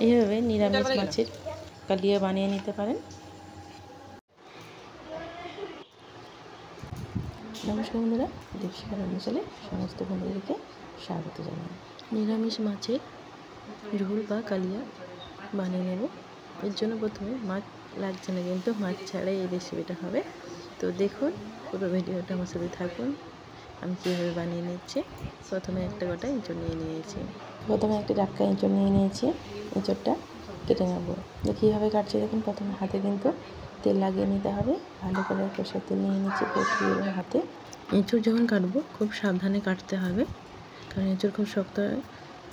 এইভাবে নিরামিষ মাছের কালিয়া বানিয়ে নিতে পারেন। নমস্কার বন্ধুরা, দীপশিখা রান্নাশালে সমস্ত বন্ধুদেরকে স্বাগত জানাই। নিরামিষ মাছের ঝোল বা কালিয়া বানিয়ে নেব। এর জন্য প্রথমে মাছ লাগছে না, কিন্তু মাছ ছাড়াই এই রেসিপিটা হবে। তো দেখুন, পুরো ভিডিওটা আমার সাথে থাকুন, আমি কীভাবে বানিয়ে নিচ্ছি। প্রথমে একটা গোটা এঁচড় নিয়ে নিয়েছি। প্রথমে একটা টাটকা এঁচড় নিয়ে নিয়েছি। এঁচড়টা কেটে নেব। কীভাবে কাটছি দেখুন। প্রথমে হাতে কিন্তু তেল লাগিয়ে নিতে হবে। ভালো করে সরষের তেল নিয়ে নিচ্ছি পেটিয়ে হাতে। এঁচড় যখন কাটবো খুব সাবধানে কাটতে হবে, কারণ এঁচড় খুব শক্ত হয়।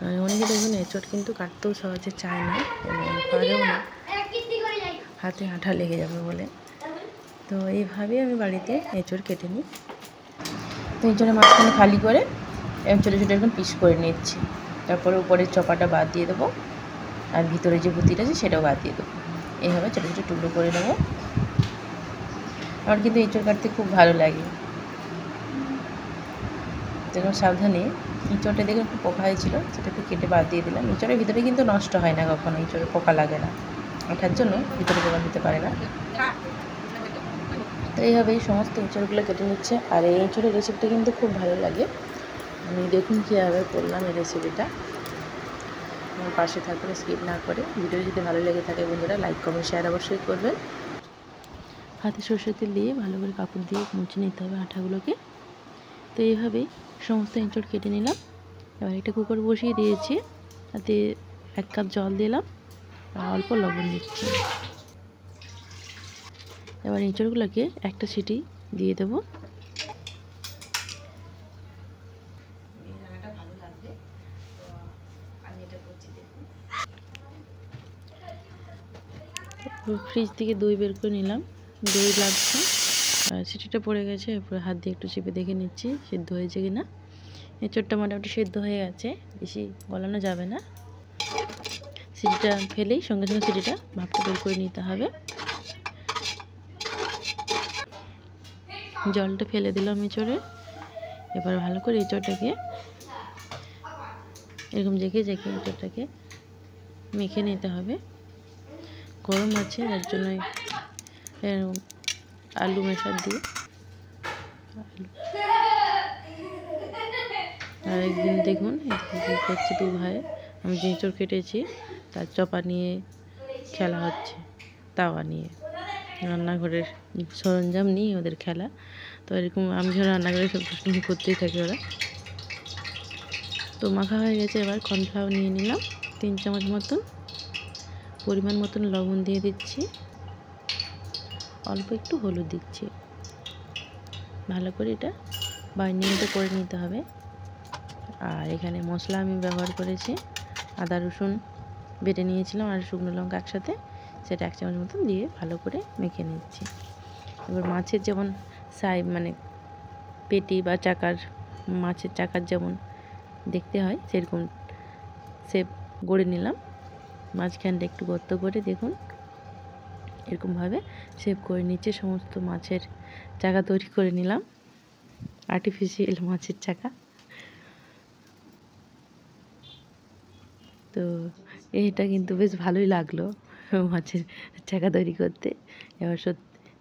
আর অনেকে দেখবেন এঁচড় কিন্তু কাটতেও সহজে চায় না এবং পারেও না, হাতে আঠা লেগে যাবে বলে। তো এইভাবেই আমি বাড়িতে এঁচড় কেটে নিই। তো এঁচড়ের মাঝখানে খালি করে ছোটো ছোটো এরকম পিস করে নিচ্ছি। তারপরে উপরের চপাটা বাদ দিয়ে দেবো, আর ভিতরে যে ভুতিটা আছে সেটাও বাদ দিয়ে দেবো। এইভাবে ছোটো ছোটো টুকরো করে নেবো। আমার কিন্তু এঁচড় কাটতে খুব ভালো লাগে। যেরকম সাবধানে এঁচড়টা দেখে একটু পোকা হয়েছিল, সেটাকে কেটে বাদ দিয়ে দিলাম। এঁচড়ের ভিতরে কিন্তু নষ্ট হয় না কখনো, এঁচড়ে পোকা লাগে না, ওঠার জন্য ভিতরে পোকা দিতে পারে না। তো এইভাবেই সমস্ত এঁচড়গুলো কেটে নিচ্ছে। আর এই এঁচড়ের রেসিপিটা কিন্তু খুব ভালো লাগে। আমি দেখুন কীভাবে করলাম এই রেসিপিটা। আমার পাশে থাকলে স্কিপ না করে। ভিডিও যদি ভালো লেগে থাকে বন্ধুরা, লাইক কমেন্ট শেয়ার অবশ্যই করবেন। হাতে সরষের তেল দিয়ে ভালো করে কাপড় দিয়ে মুছে নিতে হবে আঠাগুলোকে। তো এইভাবেই সমস্ত এঁচড় কেটে নিলাম। এবার একটা কুকার বসিয়ে দিয়েছি, তাতে 1 কাপ জল দিলাম আর অল্প লবণ দিচ্ছি। এবার এঁচড়গুলোকে একটা সিটি দিয়ে দেবো। ফ্রিজ থেকে দই বের করে নিলাম, দই লাগছে। আর সিটিটা পড়ে গেছে, এরপরে হাত দিয়ে একটু চেপে দেখে নিচ্ছি সিদ্ধ হয়েছে কিনা। এঁচড়টা মোটামুটি সিদ্ধ হয়ে গেছে, বেশি গলানো যাবে না। সিটিটা ফেলেই সঙ্গে সঙ্গে সিটিটা ভাপটা বের করে নিতে হবে। জলটা ফেলে দিলাম এঁচড়ে। এবার ভালো করে এঁচড়টাকে এরকম জেঁকে এঁচড়টাকে মেখে নিতে হবে। গরম আছে, যার জন্য আলু মেশার দিয়ে আর একদিন দেখুন কী করছে দু ভাই। আমি যে এঁচড় কেটেছি তার চপা নিয়ে খেলা হচ্ছে, তাওয়া নিয়ে, রান্নাঘরের সরঞ্জাম নিয়ে ওদের খেলা। তো এরকম আমি যখন রান্নাঘরে সব দুষ্টুমি করতেই থাকি ওরা। তো মাখা হয়ে গেছে। এবার কর্নফ্লাওয়ার নিয়ে নিলাম 3 চামচ মতন। পরিমাণ মতন লবণ দিয়ে দিচ্ছি, অল্প একটু হলুদ দিচ্ছি। ভালো করে এটা বাইন্ডিংটা করে নিতে হবে। আর এখানে মশলা আমি ব্যবহার করেছি আদা রসুন বেটে নিয়েছিলাম আর শুকনো লঙ্কা একসাথে, সেটা 1 চামচ মতন দিয়ে ভালো করে মেখে নিচ্ছি। এবার মাছের যেমন মানে পেটি বা চাকার, মাছের চাকার যেমন দেখতে হয় সেরকম শেপ গড়ে নিলাম। মাঝখানটা একটু গর্ত করে দেখুন এরকমভাবে শেপ করে নিচে সমস্ত মাছের চাকা তৈরি করে নিলাম, আর্টিফিশিয়াল মাছের চাকা। তো এটা কিন্তু বেশ ভালোই লাগলো মাছের চাকা তৈরি করতে। এবার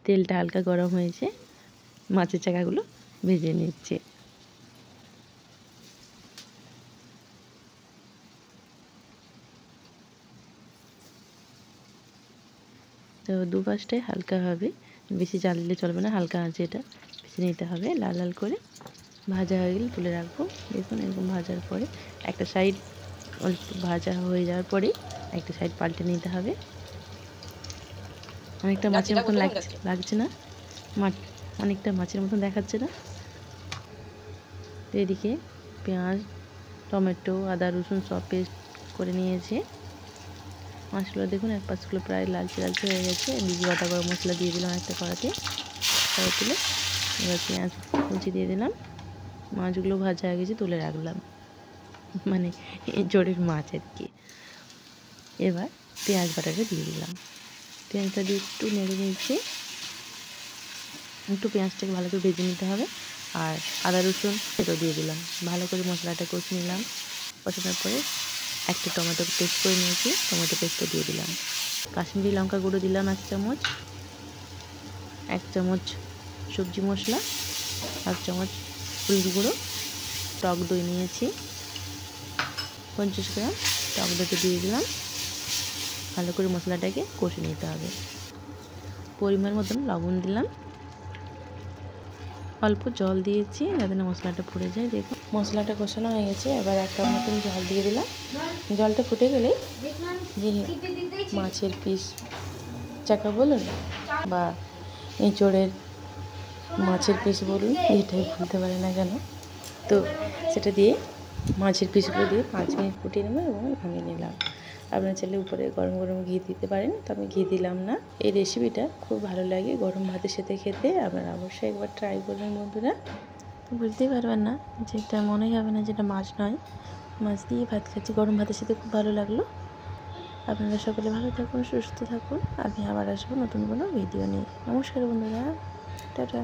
তেলটা হালকা গরম হয়েছে, মাছের চাকাগুলো ভেজে নিচ্ছে। তো দুপাশটাই হালকাভাবে, বেশি জাল দিলে চলবে না, হালকা আঁচে এটা ভেজে নিতে হবে। লাল লাল করে ভাজা হয়ে গেলে তুলে রাখবো। দেখুন এরকম ভাজার পরে একটা সাইড অল্প ভাজা হয়ে যাওয়ার পরে একটা সাইড পাল্টে নিতে হবে। অনেকটা মাছের মতন লাগছে না, অনেকটা মাছের মতন দেখাচ্ছে না। এদিকে পেঁয়াজ টমেটো আদা রসুন সব পেস্ট করে নিয়েছে। মাছগুলো দেখুন এক পাশগুলো প্রায় লালচে লালচে হয়ে গেছে। এদিকে বাটা গরম মশলা দিয়ে দিলাম একটা কড়াতে, কড়াই তুলে এবার পেঁয়াজ কুচি দিয়ে দিলাম। মাছগুলো ভাজা হয়ে গেছে, তুলে রাখলাম, মানে এঁচড়ের মাছ আর কি। এবার পেঁয়াজ বাটাটা দিয়ে দিলাম। পেঁয়াজটা দিয়ে একটু নেড়ে নিচ্ছি, একটু পেঁয়াজটাকে ভালো করে ভেজে নিতে হবে। আর আদা রসুন সেটাও দিয়ে দিলাম, ভালো করে মশলাটা কষে নিলাম। কষানোর পরে একটা টমেটো পেস্ট করে নিয়েছি, টমেটো পেস্টটা দিয়ে দিলাম। কাশ্মীরি লঙ্কা গুঁড়ো দিলাম 1 চামচ, 1 চামচ সবজি মশলা, 1 চামচ হলুদ গুঁড়ো, টক দই নিয়েছি 50 গ্রাম, টক দইটা দিয়ে দিলাম। ভালো করে মশলাটাকে কষে নিতে হবে। পরিমাণ মতন লবণ দিলাম, অল্প জল দিয়েছি যাতে না মশলাটা পুড়ে যায়। দেখুন মশলাটা কষানো হয়ে গেছে, এবার 1 কাপ মতন জল দিয়ে দিলাম। জলটা ফুটে গেলে যে মাছের পিস চাকা বলুন বা এঁচোড়ের মাছের পিস বলুন, যেটাই বলতে পারে না কেন, তো সেটা দিয়ে মাছের পিসগুলো দিয়ে 5 মিনিট ফুটিয়ে নেব এবং নামিয়ে নিলাম। আপনারা চাইলে উপরে গরম গরম ঘি দিতে পারেন, তো আমি ঘি দিলাম না। এই রেসিপিটা খুব ভালো লাগে গরম ভাতের সাথে খেতে, আপনারা অবশ্যই একবার ট্রাই করবেন বন্ধুরা। বুঝতেই পারবেন না, যেটা মনেই হবে না যেটা মাছ নয়, মাছ দিয়ে ভাত খাচ্ছি গরম ভাতের সাথে, খুব ভালো লাগলো। আপনারা সকলে ভালো থাকুন, সুস্থ থাকুন। আমি আবার আসবো নতুন কোনো ভিডিও নিয়ে। নমস্কার বন্ধুরা, টাটা।